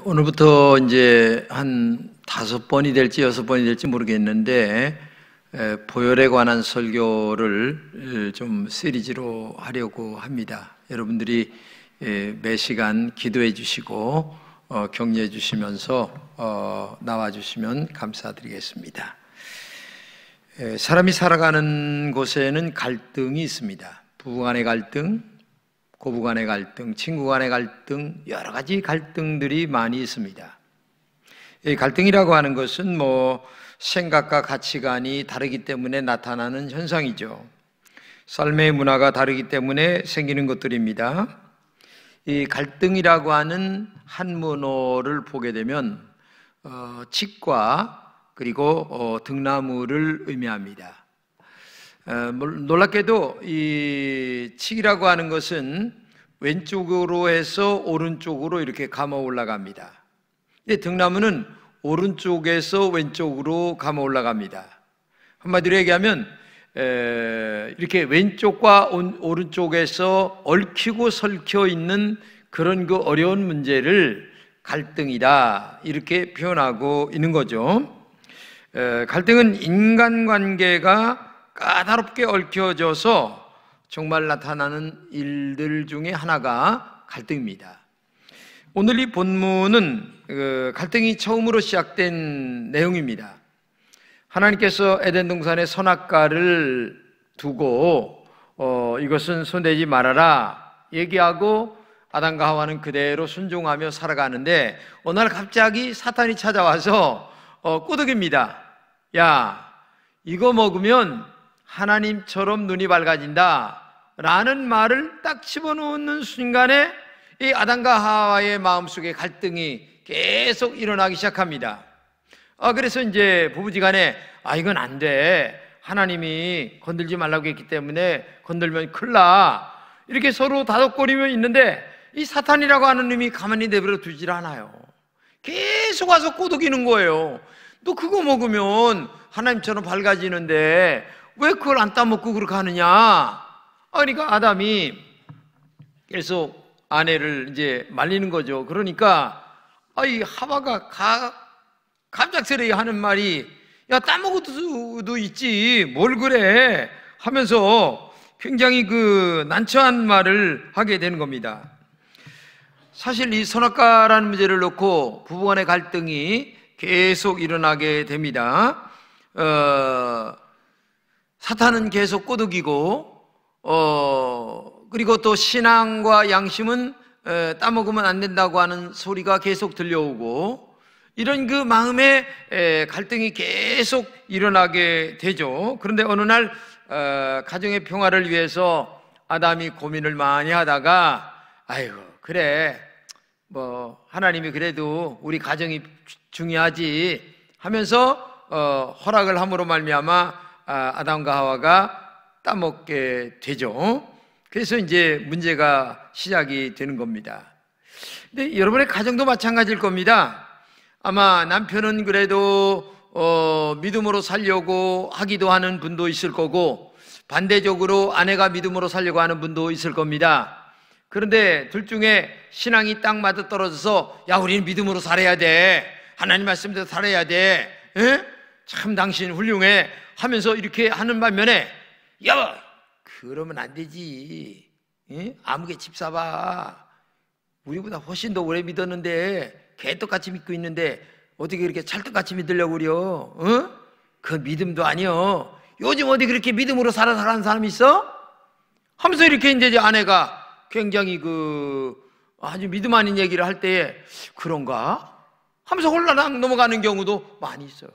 오늘부터 이제 한 5번이 될지 6번이 될지 모르겠는데 보혈에 관한 설교를 좀 시리즈로 하려고 합니다. 여러분들이 매 시간 기도해 주시고 격려해 주시면서 나와 주시면 감사드리겠습니다. 사람이 살아가는 곳에는 갈등이 있습니다. 부부 간의 갈등, 고부 간의 갈등, 친구 간의 갈등, 여러 가지 갈등들이 많이 있습니다. 이 갈등이라고 하는 것은 생각과 가치관이 다르기 때문에 나타나는 현상이죠. 삶의 문화가 다르기 때문에 생기는 것들입니다. 이 갈등이라고 하는 한문어를 보게 되면 칡과 그리고 등나무를 의미합니다. 놀랍게도 이 칡이라고 하는 것은 왼쪽으로 해서 오른쪽으로 이렇게 감아 올라갑니다. 등나무는 오른쪽에서 왼쪽으로 감아 올라갑니다. 한마디로 얘기하면 이렇게 왼쪽과 오른쪽에서 얽히고 설켜 있는 그런 그 어려운 문제를 갈등이다 이렇게 표현하고 있는 거죠. 갈등은 인간관계가 까다롭게 얽혀져서 정말 나타나는 일들 중에 하나가 갈등입니다. 오늘 이 본문은 갈등이 처음으로 시작된 내용입니다. 하나님께서 에덴 동산에 선악과를 두고 이것은 손대지 말아라 얘기하고 아담과 하와는 그대로 순종하며 살아가는데 어느 날 갑자기 사탄이 찾아와서 꾸덕입니다. 야, 이거 먹으면 하나님처럼 눈이 밝아진다 라는 말을 딱 집어넣는 순간에 이 아담과 하와의 마음속에 갈등이 계속 일어나기 시작합니다. 그래서 이제 부부지간에 이건 안 돼, 하나님이 건들지 말라고 했기 때문에 건들면 큰일 나, 이렇게 서로 다독거리며 있는데 이 사탄이라고 하는 놈이 가만히 내버려 두질 않아요. 계속 와서 꼬드기는 거예요. 너 그거 먹으면 하나님처럼 밝아지는데 왜 그걸 안 따먹고 그렇게 하느냐? 그러니까 아담이 계속 아내를 이제 말리는 거죠. 그러니까 이 하와가 갑작스레 하는 말이 야, 따먹을 수도 있지 뭘 그래 하면서 굉장히 난처한 말을 하게 되는 겁니다. 사실 이 선악과라는 문제를 놓고 부부간의 갈등이 계속 일어나게 됩니다. 사탄은 계속 꼬드기고 그리고 또 신앙과 양심은 따먹으면 안 된다고 하는 소리가 계속 들려오고 이런 그 마음의 갈등이 계속 일어나게 되죠. 그런데 어느 날 가정의 평화를 위해서 아담이 고민을 많이 하다가 아이고 그래 하나님이 그래도 우리 가정이 중요하지 하면서 허락을 함으로 말미암아 아담과 하와가 따먹게 되죠. 그래서 이제 문제가 시작이 되는 겁니다. 근데 여러분의 가정도 마찬가지일 겁니다. 아마 남편은 그래도 믿음으로 살려고 하기도 하는 분도 있을 거고 반대적으로 아내가 믿음으로 살려고 하는 분도 있을 겁니다. 그런데 둘 중에 신앙이 딱 맞아떨어져서 야, 우리는 믿음으로 살아야 돼, 하나님 말씀대로 살아야 돼, 참 당신 훌륭해 하면서 이렇게 하는 반면에 야, 그러면 안 되지, 아무개 집사봐, 우리보다 훨씬 더 오래 믿었는데 개떡같이 믿고 있는데 어떻게 그렇게 찰떡같이 믿으려고 그려? 그 믿음도 아니여, 요즘 어디 그렇게 믿음으로 살아가는 사람이 있어? 하면서 이렇게 이제 아내가 굉장히 아주 믿음 아닌 얘기를 할 때에 그런가? 하면서 홀라당 넘어가는 경우도 많이 있어요.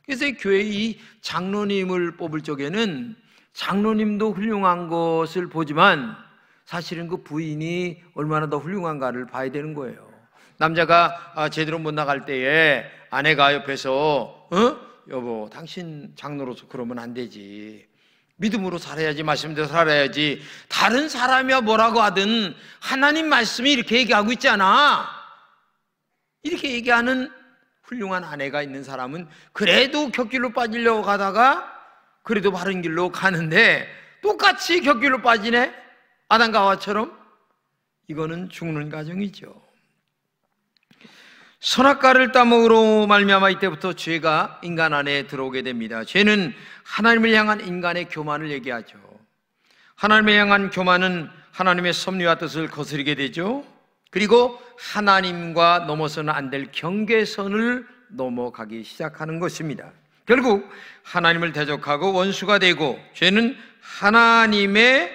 그래서 이 교회 이 장로님을 뽑을 적에는 장로님도 훌륭한 것을 보지만 사실은 그 부인이 얼마나 더 훌륭한가를 봐야 되는 거예요. 남자가 제대로 못 나갈 때에 아내가 옆에서 여보, 당신 장로로서 그러면 안 되지, 믿음으로 살아야지, 말씀대로 살아야지, 다른 사람이야 뭐라고 하든 하나님 말씀이 이렇게 얘기하고 있잖아, 이렇게 얘기하는 훌륭한 아내가 있는 사람은 그래도 곁길로 빠지려고 가다가 그래도 바른 길로 가는데 똑같이 곁길로 빠지네, 아담과 하와처럼. 이거는 죽는 가정이죠. 선악과를 따먹으로 말미암아 이때부터 죄가 인간 안에 들어오게 됩니다. 죄는 하나님을 향한 인간의 교만을 얘기하죠. 하나님을 향한 교만은 하나님의 섭리와 뜻을 거스르게 되죠. 그리고 하나님과 넘어서는 안 될 경계선을 넘어가기 시작하는 것입니다. 결국 하나님을 대적하고 원수가 되고, 죄는 하나님의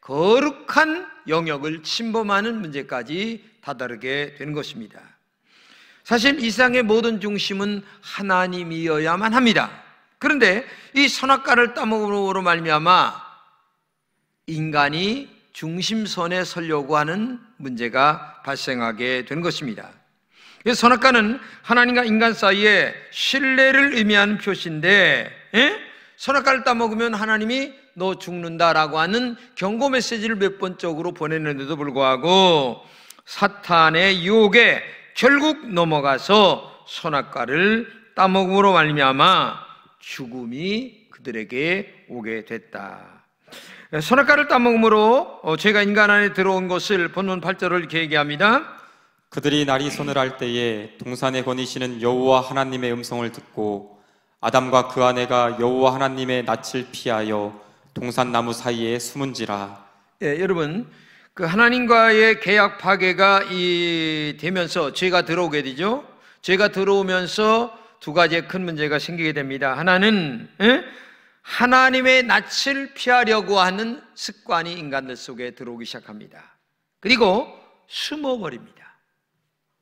거룩한 영역을 침범하는 문제까지 다다르게 되는 것입니다. 사실 이 세상의 모든 중심은 하나님이어야만 합니다. 그런데 이 선악과를 따먹음으로 말미암아 인간이 중심선에 서려고 하는 문제가 발생하게 되는 것입니다. 선악과는 하나님과 인간 사이에 신뢰를 의미하는 표시인데, 선악과를 따먹으면 하나님이 너 죽는다라고 하는 경고 메시지를 몇 번적으로 보냈는데도 불구하고 사탄의 유혹에 결국 넘어가서 선악과를 따먹음으로 말미암아 죽음이 그들에게 오게 됐다. 선악과를 따먹음으로 죄가 인간 안에 들어온 것을 본문 8절을 이렇게 얘기합니다. 그들이 날이 서늘할 때에 동산에 거니시는 여호와 하나님의 음성을 듣고 아담과 그 아내가 여호와 하나님의 낯을 피하여 동산나무 사이에 숨은지라. 여러분, 그 하나님과의 계약 파괴가 되면서 죄가 들어오게 되죠. 죄가 들어오면서 두 가지의 큰 문제가 생기게 됩니다. 하나는 하나님의 낯을 피하려고 하는 습관이 인간들 속에 들어오기 시작합니다. 그리고 숨어버립니다.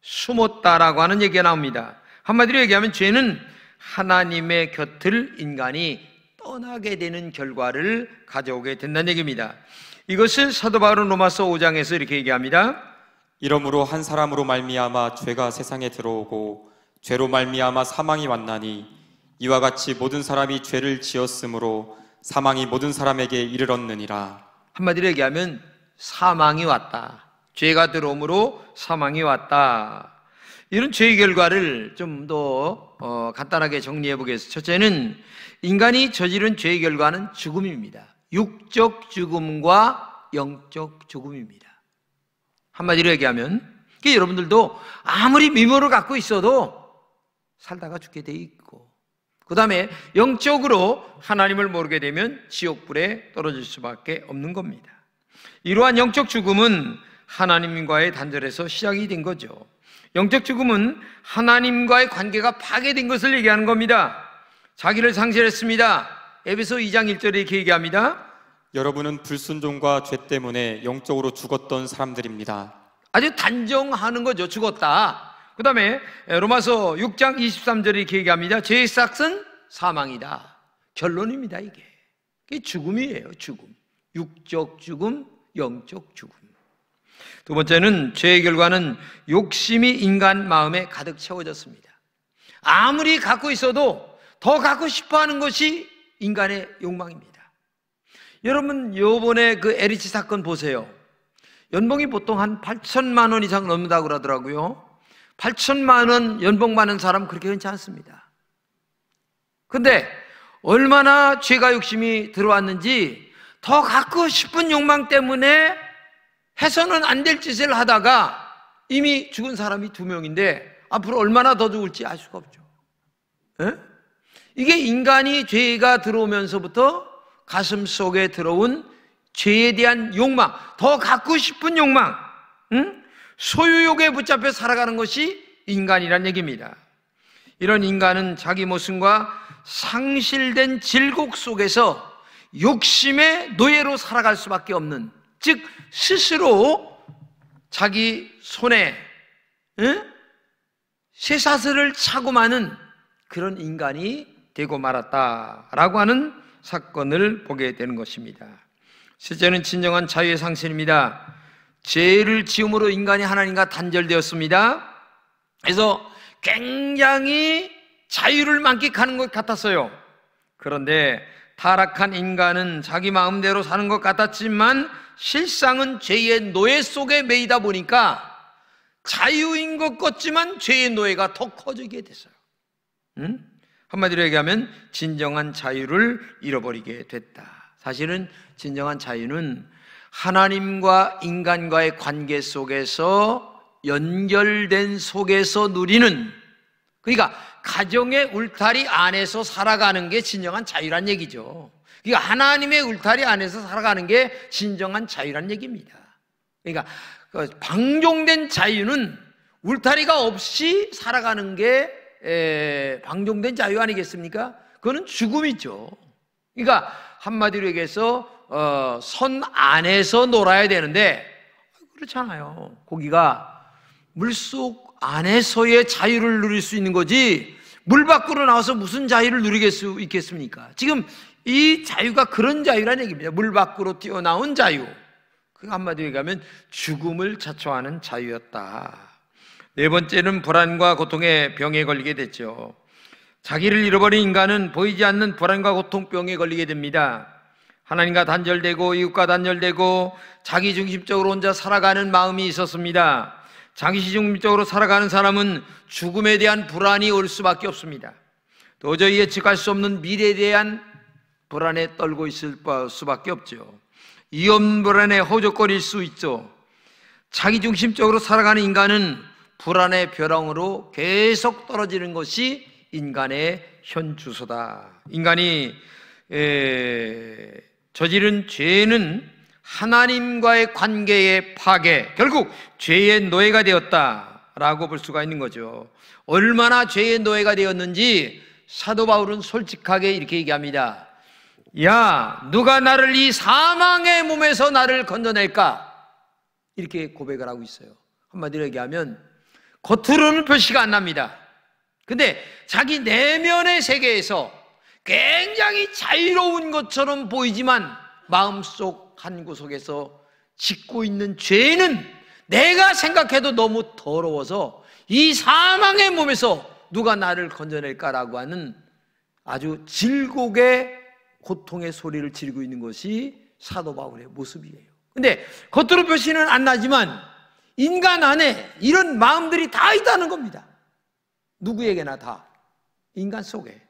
숨었다라고 하는 얘기가 나옵니다. 한마디로 얘기하면 죄는 하나님의 곁을 인간이 떠나게 되는 결과를 가져오게 된다는 얘기입니다. 이것을 사도 바울은 로마서 5장에서 이렇게 얘기합니다. 이러므로 한 사람으로 말미암아 죄가 세상에 들어오고 죄로 말미암아 사망이 왔나니 이와 같이 모든 사람이 죄를 지었으므로 사망이 모든 사람에게 이르렀느니라. 한마디로 얘기하면 사망이 왔다. 죄가 들어옴으로 사망이 왔다. 이런 죄의 결과를 좀 더 간단하게 정리해 보겠습니다. 첫째는 인간이 저지른 죄의 결과는 죽음입니다. 육적 죽음과 영적 죽음입니다. 한마디로 얘기하면 여러분들도 아무리 미모를 갖고 있어도 살다가 죽게 돼 있고, 그 다음에 영적으로 하나님을 모르게 되면 지옥불에 떨어질 수밖에 없는 겁니다. 이러한 영적 죽음은 하나님과의 단절에서 시작이 된 거죠. 영적 죽음은 하나님과의 관계가 파괴된 것을 얘기하는 겁니다. 자기를 상실했습니다. 에베소 2장 1절에 이렇게 얘기합니다. 여러분은 불순종과 죄 때문에 영적으로 죽었던 사람들입니다. 아주 단정하는 거죠. 죽었다. 그 다음에 로마서 6장 23절에 이렇게 얘기합니다. 죄의 삭은 사망이다. 결론입니다. 이게 죽음이에요. 죽음. 육적 죽음, 영적 죽음. 두 번째는 죄의 결과는 욕심이 인간 마음에 가득 채워졌습니다. 아무리 갖고 있어도 더 갖고 싶어하는 것이 인간의 욕망입니다. 여러분, 요번에 그 LH 사건 보세요. 연봉이 보통 한 8천만 원 이상 넘는다고 그러더라고요. 8천만 원 연봉 받는 사람 그렇게 흔치 않습니다. 근데 얼마나 죄가 욕심이 들어왔는지 더 갖고 싶은 욕망 때문에 해서는 안 될 짓을 하다가 이미 죽은 사람이 2명인데 앞으로 얼마나 더 죽을지 알 수가 없죠. 이게 인간이 죄가 들어오면서부터 가슴 속에 들어온 죄에 대한 욕망, 더 갖고 싶은 욕망, 소유욕에 붙잡혀 살아가는 것이 인간이란 얘기입니다. 이런 인간은 자기 모습과 상실된 질곡 속에서 욕심의 노예로 살아갈 수밖에 없는, 즉 스스로 자기 손에 쇠사슬을 차고 마는 그런 인간이 되고 말았다라고 하는 사건을 보게 되는 것입니다. 실제는 진정한 자유의 상실입니다. 죄를 지음으로 인간이 하나님과 단절되었습니다. 그래서 굉장히 자유를 만끽하는 것 같았어요. 그런데 타락한 인간은 자기 마음대로 사는 것 같았지만 실상은 죄의 노예 속에 매이다 보니까 자유인 것 같지만 죄의 노예가 더 커지게 됐어요. 한마디로 얘기하면 진정한 자유를 잃어버리게 됐다. 사실은 진정한 자유는 하나님과 인간과의 관계 속에서 연결된 속에서 누리는, 그러니까 가정의 울타리 안에서 살아가는 게 진정한 자유란 얘기죠. 그러니까 하나님의 울타리 안에서 살아가는 게 진정한 자유란 얘기입니다. 그러니까 방종된 자유는 울타리가 없이 살아가는 게 방종된 자유 아니겠습니까? 그거는 죽음이죠. 그러니까 한마디로 얘기해서 선 안에서 놀아야 되는데 그렇잖아요. 고기가 물속 안에서의 자유를 누릴 수 있는 거지 물 밖으로 나와서 무슨 자유를 누리게 수 있겠습니까? 지금 이 자유가 그런 자유라는 얘기입니다. 물 밖으로 뛰어나온 자유. 그 한마디로 얘기하면 죽음을 자초하는 자유였다. 네 번째는 불안과 고통의 병에 걸리게 됐죠. 자기를 잃어버린 인간은 보이지 않는 불안과 고통병에 걸리게 됩니다. 하나님과 단절되고 이웃과 단절되고 자기중심적으로 혼자 살아가는 마음이 있었습니다. 자기중심적으로 살아가는 사람은 죽음에 대한 불안이 올 수밖에 없습니다. 도저히 예측할 수 없는 미래에 대한 불안에 떨고 있을 수밖에 없죠. 위험 불안에 허우적거릴 수 있죠. 자기중심적으로 살아가는 인간은 불안의 벼랑으로 계속 떨어지는 것이 인간의 현 주소다. 인간이 저지른 죄는 하나님과의 관계의 파괴, 결국 죄의 노예가 되었다라고 볼 수가 있는 거죠. 얼마나 죄의 노예가 되었는지 사도 바울은 솔직하게 이렇게 얘기합니다. 야, 누가 나를 이 사망의 몸에서 나를 건져낼까? 이렇게 고백을 하고 있어요. 한마디로 얘기하면 겉으로는 표시가 안 납니다. 근데 자기 내면의 세계에서 굉장히 자유로운 것처럼 보이지만 마음속 한 구석에서 짓고 있는 죄는 내가 생각해도 너무 더러워서 이 사망의 몸에서 누가 나를 건져낼까라고 하는 아주 질곡의 고통의 소리를 지르고 있는 것이 사도 바울의 모습이에요. 근데 겉으로 표시는 안 나지만 인간 안에 이런 마음들이 다 있다는 겁니다. 누구에게나 다 인간 속에.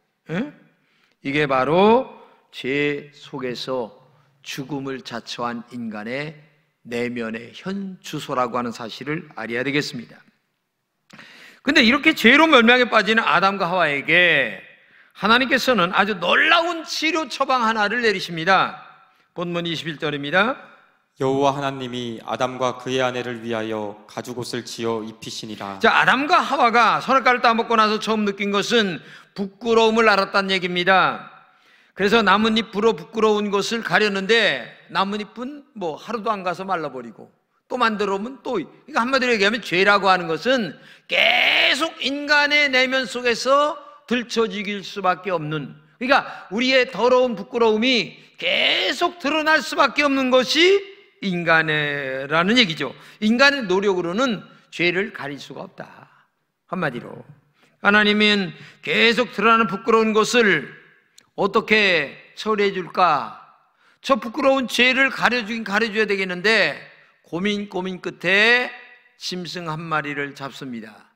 이게 바로 죄 속에서 죽음을 자초한 인간의 내면의 현 주소라고 하는 사실을 알아야 되겠습니다. 근데 이렇게 죄로 멸망에 빠지는 아담과 하와에게 하나님께서는 아주 놀라운 치료 처방 하나를 내리십니다. 본문 21절입니다. 여호와 하나님이 아담과 그의 아내를 위하여 가죽옷을 지어 입히시니라. 자, 아담과 하와가 선악과를 따먹고 나서 처음 느낀 것은 부끄러움을 알았다는 얘기입니다. 그래서 나뭇잎으로 부끄러운 것을 가렸는데 나뭇잎은 뭐 하루도 안 가서 말라버리고 또 만들어 오면 또, 그러니까 한마디로 얘기하면 죄라고 하는 것은 계속 인간의 내면 속에서 들춰지길 수밖에 없는, 그러니까 우리의 더러운 부끄러움이 계속 드러날 수밖에 없는 것이 인간이라는 얘기죠. 인간의 노력으로는 죄를 가릴 수가 없다. 한마디로 하나님은 계속 드러나는 부끄러운 것을 어떻게 처리해 줄까? 저 부끄러운 죄를 가려주긴 가려줘야 되겠는데 고민 끝에 짐승 한 마리를 잡습니다.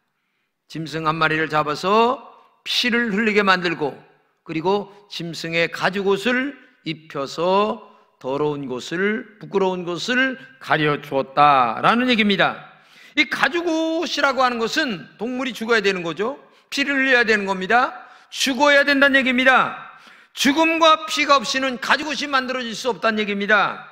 짐승 한 마리를 잡아서 피를 흘리게 만들고 그리고 짐승의 가죽옷을 입혀서 더러운 곳을, 부끄러운 곳을 가려주었다라는 얘기입니다. 이 가죽옷이라고 하는 것은 동물이 죽어야 되는 거죠. 피를 흘려야 되는 겁니다. 죽어야 된다는 얘기입니다. 죽음과 피가 없이는 가죽옷이 만들어질 수 없다는 얘기입니다.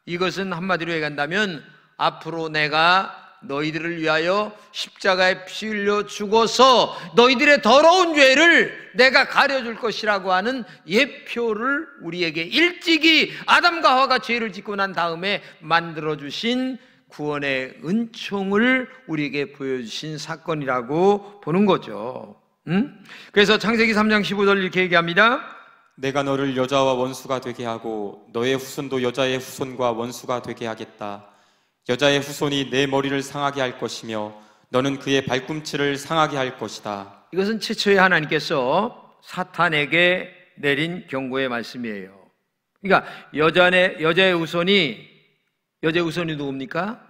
이것은 한마디로 얘기한다면 앞으로 내가 너희들을 위하여 십자가에 피 흘려 죽어서 너희들의 더러운 죄를 내가 가려줄 것이라고 하는 예표를 우리에게 일찍이 아담과 하와가 죄를 짓고 난 다음에 만들어주신 구원의 은총을 우리에게 보여주신 사건이라고 보는 거죠. 그래서 창세기 3장 15절 이렇게 얘기합니다. 내가 너를 여자와 원수가 되게 하고 너의 후손도 여자의 후손과 원수가 되게 하겠다. 여자의 후손이 내 머리를 상하게 할 것이며 너는 그의 발꿈치를 상하게 할 것이다. 이것은 최초에 하나님께서 사탄에게 내린 경고의 말씀이에요. 그러니까 여자의 후손이 누굽니까?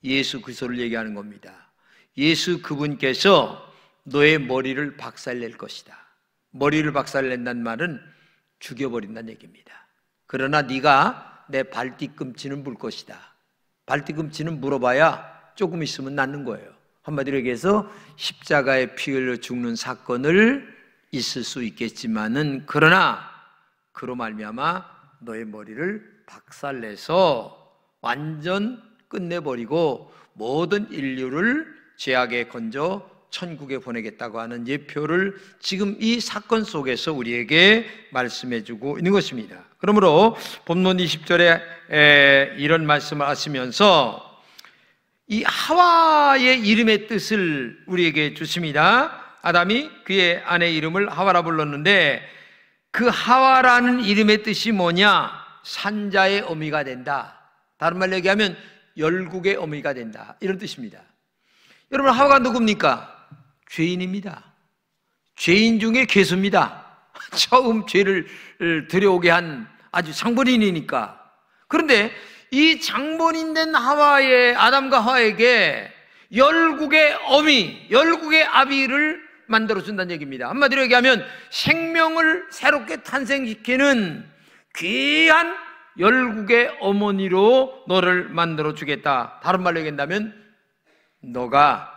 예수 그리스도를 얘기하는 겁니다. 예수 그분께서 너의 머리를 박살낼 것이다. 머리를 박살낸다는 말은 죽여버린다는 얘기입니다. 그러나 네가 내 발뒤꿈치는 물 것이다. 발뒤꿈치는 물어봐야 조금 있으면 낫는 거예요. 한마디로 얘기해서 십자가에 피 흘려 죽는 사건을 있을 수 있겠지만은, 그러나 그로 말미암아 너의 머리를 박살내서 완전 끝내버리고 모든 인류를 죄악에 건져 천국에 보내겠다고 하는 예표를 지금 이 사건 속에서 우리에게 말씀해주고 있는 것입니다. 그러므로 본문 20절에 이런 말씀을 하시면서 이 하와의 이름의 뜻을 우리에게 주십니다. 아담이 그의 아내 이름을 하와라 불렀는데, 그 하와라는 이름의 뜻이 뭐냐? 산자의 어미가 된다. 다른 말로 얘기하면 열국의 어미가 된다, 이런 뜻입니다. 여러분, 하와가 누굽니까? 죄인입니다. 죄인 중에 괴수입니다. 처음 죄를 들여오게 한 아주 장본인이니까. 그런데 이 장본인 된 아담과 하와에게 열국의 어미, 열국의 아비를 만들어준다는 얘기입니다. 한마디로 얘기하면 생명을 새롭게 탄생시키는 귀한 열국의 어머니로 너를 만들어주겠다. 다른 말로 얘기한다면 너가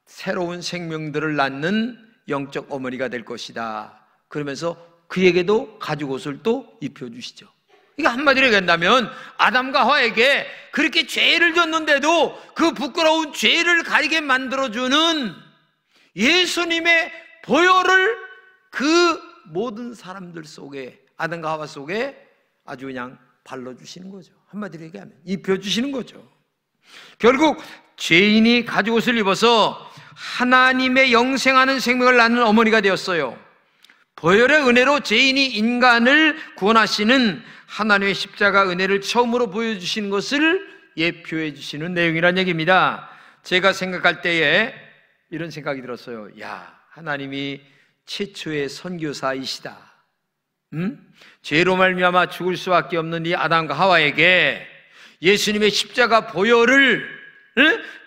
새로운 생명들을 낳는 영적 어머니가 될 것이다. 그러면서 그에게도 가죽옷을 또 입혀주시죠. 이거 한마디로 얘기한다면 아담과 하와에게 그렇게 죄를 졌는데도 그 부끄러운 죄를 가리게 만들어주는 예수님의 보혈을 그 모든 사람들 속에, 아담과 하와 속에 아주 그냥 발라주시는 거죠. 한마디로 얘기하면 입혀주시는 거죠. 결국 죄인이 가죽옷을 입어서 하나님의 영생하는 생명을 낳는 어머니가 되었어요. 보혈의 은혜로 죄인이 인간을 구원하시는 하나님의 십자가 은혜를 처음으로 보여주시는 것을 예표해 주시는 내용이란 얘기입니다. 제가 생각할 때에 이런 생각이 들었어요. 야, 하나님이 최초의 선교사이시다. 죄로 말미암아 죽을 수밖에 없는 이 아담과 하와에게 예수님의 십자가 보혈을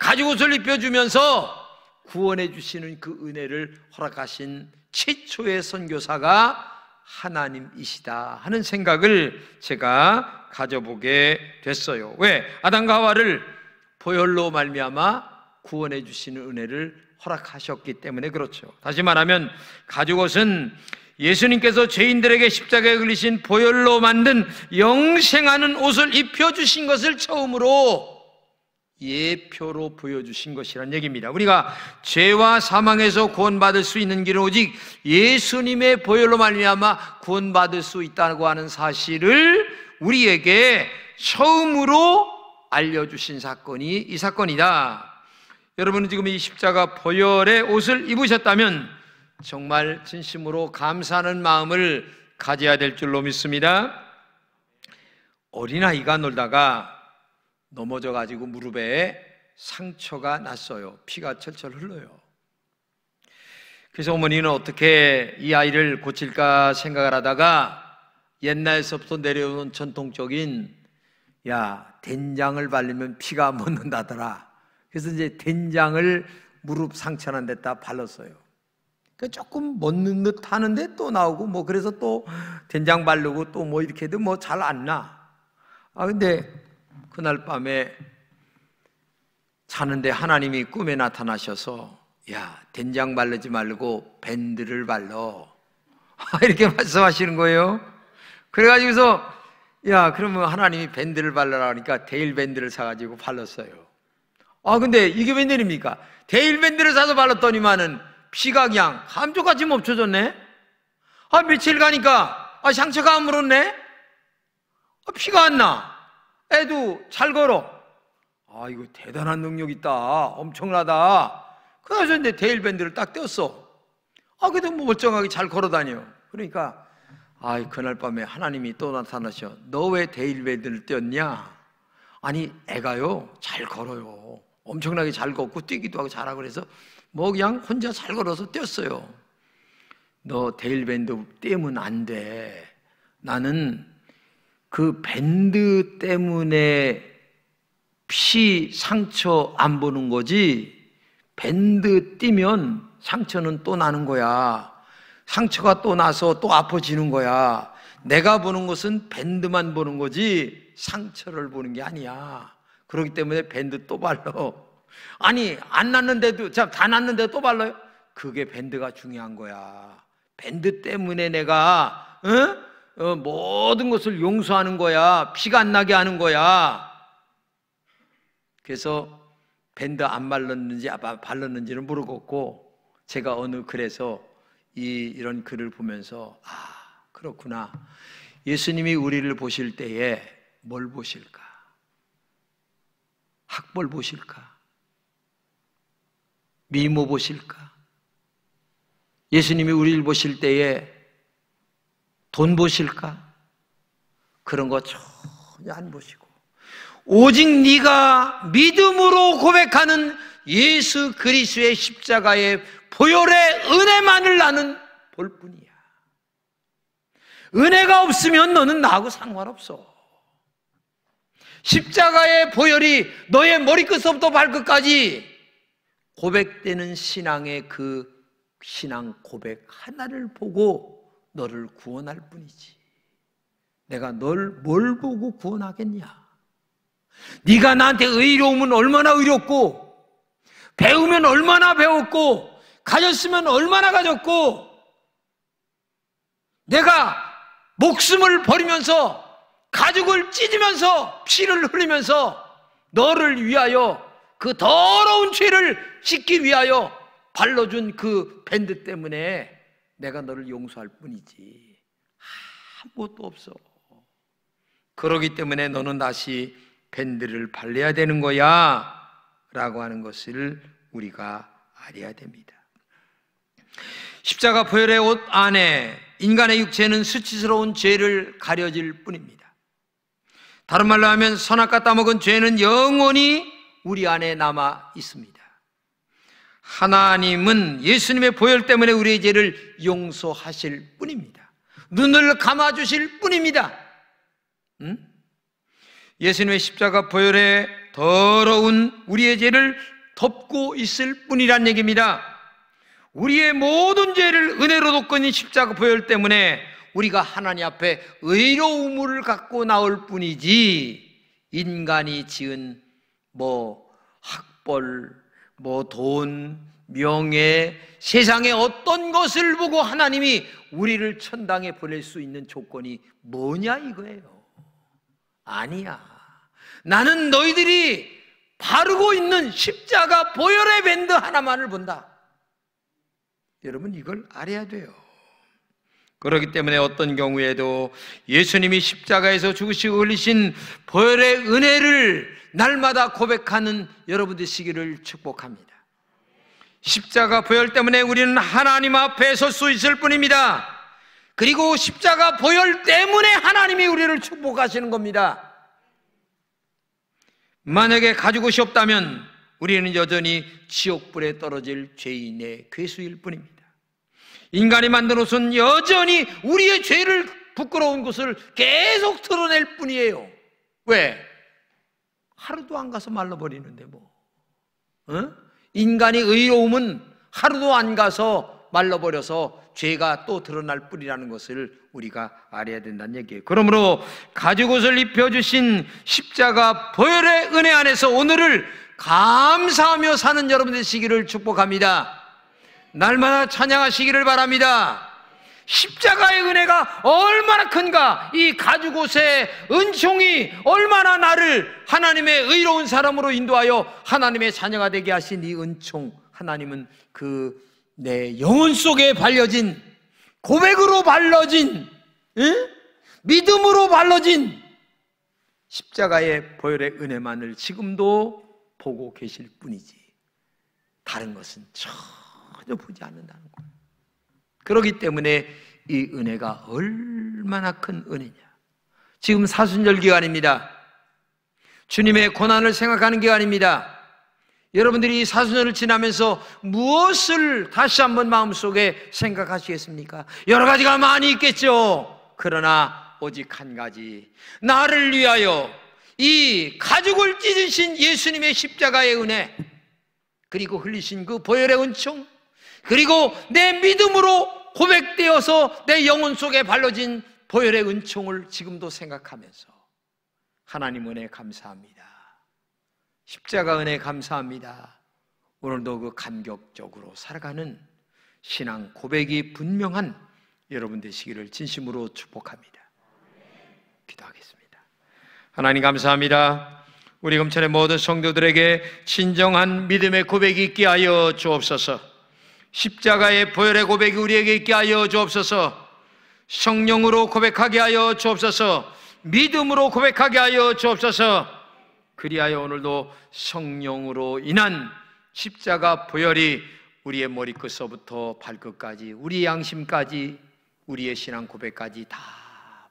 가죽옷을 입혀주면서 구원해 주시는 그 은혜를 허락하신 최초의 선교사가 하나님이시다 하는 생각을 제가 가져보게 됐어요. 왜? 아담과 하와를 보혈로 말미암아 구원해 주시는 은혜를 허락하셨기 때문에 그렇죠. 다시 말하면 가죽옷은 예수님께서 죄인들에게 십자가에 걸리신 보혈로 만든 영생하는 옷을 입혀주신 것을 처음으로 예표로 보여주신 것이란 얘기입니다. 우리가 죄와 사망에서 구원받을 수 있는 길은 오직 예수님의 보혈로 말미암아 구원받을 수 있다고 하는 사실을 우리에게 처음으로 알려주신 사건이 이 사건이다. 여러분은 지금 이 십자가 보혈의 옷을 입으셨다면 정말 진심으로 감사하는 마음을 가져야 될 줄로 믿습니다. 어린아이가 놀다가 넘어져가지고 무릎에 상처가 났어요. 피가 철철 흘러요. 그래서 어머니는 어떻게 이 아이를 고칠까 생각을 하다가 옛날서부터 내려오는 전통적인 된장을 바르면 피가 멎는다더라. 그래서 이제 된장을 무릎 상처난 데다 발랐어요. 조금 멎는 듯 하는데 또 나오고 그래서 또 된장 바르고 또 이렇게 해도 잘 안 나. 근데 그날 밤에 자는데 하나님이 꿈에 나타나셔서 된장 바르지 말고 밴드를 발라 이렇게 말씀하시는 거예요. 그래가지고서 그러면 하나님이 밴드를 발라라 하니까 데일 밴드를 사가지고 발랐어요. 근데 이게 웬일입니까? 데일 밴드를 사서 발랐더니만은 피가 그냥 감쪽같이 멈춰졌네. 며칠 가니까 상처가 안 물었네. 피가 안 나. 애도 잘 걸어. 이거 대단한 능력 있다. 엄청나다. 그래서 이제 데일밴드를 딱 떼었어. 그래도 멀쩡하게 잘 걸어 다녀. 그러니까 그날 밤에 하나님이 또 나타나셔. 너 왜 데일밴드를 떼었냐? 아니 애가요 잘 걸어요. 엄청나게 잘 걷고 뛰기도 하고 잘하고 그래서 그냥 혼자 잘 걸어서 떼었어요. 너 데일밴드 떼면 안 돼. 나는 그 밴드 때문에 피 상처 안 보는 거지 밴드 띄면 상처는 또 나는 거야. 상처가 또 나서 또 아파지는 거야. 내가 보는 것은 밴드만 보는 거지 상처를 보는 게 아니야. 그렇기 때문에 밴드 또 발라. 아니 안 났는데도 다 났는데 또 발라요? 그게 밴드가 중요한 거야. 밴드 때문에 내가 모든 것을 용서하는 거야. 피가 안 나게 하는 거야. 그래서 밴드 안 발랐는지 발랐는지는 모르겠고, 제가 어느 글에서 이런 글을 보면서 그렇구나. 예수님이 우리를 보실 때에 뭘 보실까? 학벌 보실까? 미모 보실까? 예수님이 우리를 보실 때에 돈 보실까? 그런 거 전혀 안 보시고 오직 네가 믿음으로 고백하는 예수 그리스도의 십자가의 보혈의 은혜만을 나는 볼 뿐이야. 은혜가 없으면 너는 나하고 상관없어. 십자가의 보혈이 너의 머리끝부터 발끝까지 고백되는 신앙의 그 신앙 고백 하나를 보고 너를 구원할 뿐이지. 내가 널 뭘 보고 구원하겠냐? 네가 나한테 의로우면 얼마나 의롭고, 배우면 얼마나 배웠고, 가졌으면 얼마나 가졌고, 내가 목숨을 버리면서 가죽을 찢으면서 피를 흘리면서 너를 위하여 그 더러운 죄를 씻기 위하여 발라준 그 밴드 때문에 내가 너를 용서할 뿐이지 아무것도 없어. 그러기 때문에 너는 다시 밴드를 발라야 되는 거야 라고 하는 것을 우리가 알아야 됩니다. 십자가 보혈의 옷 안에 인간의 육체는 수치스러운 죄를 가려질 뿐입니다. 다른 말로 하면 선악과 따먹은 죄는 영원히 우리 안에 남아 있습니다. 하나님은 예수님의 보혈 때문에 우리의 죄를 용서하실 뿐입니다. 눈을 감아주실 뿐입니다. 예수님의 십자가 보혈에 더러운 우리의 죄를 덮고 있을 뿐이란 얘기입니다. 우리의 모든 죄를 은혜로 덮은 십자가 보혈 때문에 우리가 하나님 앞에 의로움을 갖고 나올 뿐이지, 인간이 지은 학벌, 돈, 명예, 세상의 어떤 것을 보고 하나님이 우리를 천당에 보낼 수 있는 조건이 뭐냐 이거예요. 아니야. 나는 너희들이 바르고 있는 십자가 보혈의 밴드 하나만을 본다. 여러분 이걸 알아야 돼요. 그렇기 때문에 어떤 경우에도 예수님이 십자가에서 죽으시고 흘리신 보혈의 은혜를 날마다 고백하는 여러분 되시기를 축복합니다. 십자가 보혈 때문에 우리는 하나님 앞에 설 수 있을 뿐입니다. 그리고 십자가 보혈 때문에 하나님이 우리를 축복하시는 겁니다. 만약에 가지고 것이 없다면 우리는 여전히 지옥불에 떨어질 죄인의 괴수일 뿐입니다. 인간이 만든 옷은 여전히 우리의 죄를, 부끄러운 것을 계속 드러낼 뿐이에요. 왜? 하루도 안 가서 말라버리는데 인간이 의로움은 하루도 안 가서 말라버려서 죄가 또 드러날 뿐이라는 것을 우리가 알아야 된다는 얘기예요. 그러므로 가죽옷을 입혀주신 십자가 보혈의 은혜 안에서 오늘을 감사하며 사는 여러분 되시기를 축복합니다. 날마다 찬양하시기를 바랍니다. 십자가의 은혜가 얼마나 큰가, 이 가죽옷의 은총이 얼마나 나를 하나님의 의로운 사람으로 인도하여 하나님의 자녀가 되게 하신 이 은총, 하나님은 내 영혼 속에 발려진, 고백으로 발라진, 믿음으로 발라진 십자가의 보혈의 은혜만을 지금도 보고 계실 뿐이지 다른 것은 전혀 보지 않는다는 거예요. 그렇기 때문에 이 은혜가 얼마나 큰 은혜냐. 지금 사순절 기간입니다. 주님의 고난을 생각하는 기간입니다. 여러분들이 이 사순절을 지나면서 무엇을 다시 한번 마음속에 생각하시겠습니까? 여러 가지가 많이 있겠죠. 그러나 오직 한 가지, 나를 위하여 이 가죽을 찢으신 예수님의 십자가의 은혜, 그리고 흘리신 그 보혈의 은총, 그리고 내 믿음으로 고백되어서 내 영혼 속에 발라진 보혈의 은총을 지금도 생각하면서 하나님 은혜 감사합니다. 십자가 은혜 감사합니다. 오늘도 그 감격적으로 살아가는 신앙 고백이 분명한 여러분 되시기를 진심으로 축복합니다. 기도하겠습니다. 하나님 감사합니다. 우리 금천의 모든 성도들에게 진정한 믿음의 고백이 있게 하여 주옵소서. 십자가의 보혈의 고백이 우리에게 있게 하여 주옵소서. 성령으로 고백하게 하여 주옵소서. 믿음으로 고백하게 하여 주옵소서. 그리하여 오늘도 성령으로 인한 십자가 보혈이 우리의 머리끝서부터 발끝까지, 우리의 양심까지, 우리의 신앙 고백까지 다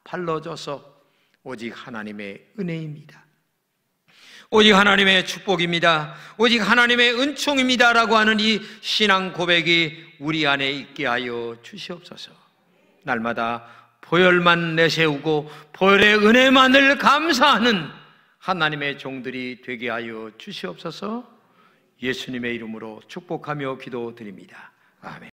발라줘서 오직 하나님의 은혜입니다. 오직 하나님의 축복입니다. 오직 하나님의 은총입니다 라고 하는 이 신앙 고백이 우리 안에 있게 하여 주시옵소서. 날마다 보혈만 내세우고 보혈의 은혜만을 감사하는 하나님의 종들이 되게 하여 주시옵소서. 예수님의 이름으로 축복하며 기도드립니다. 아멘.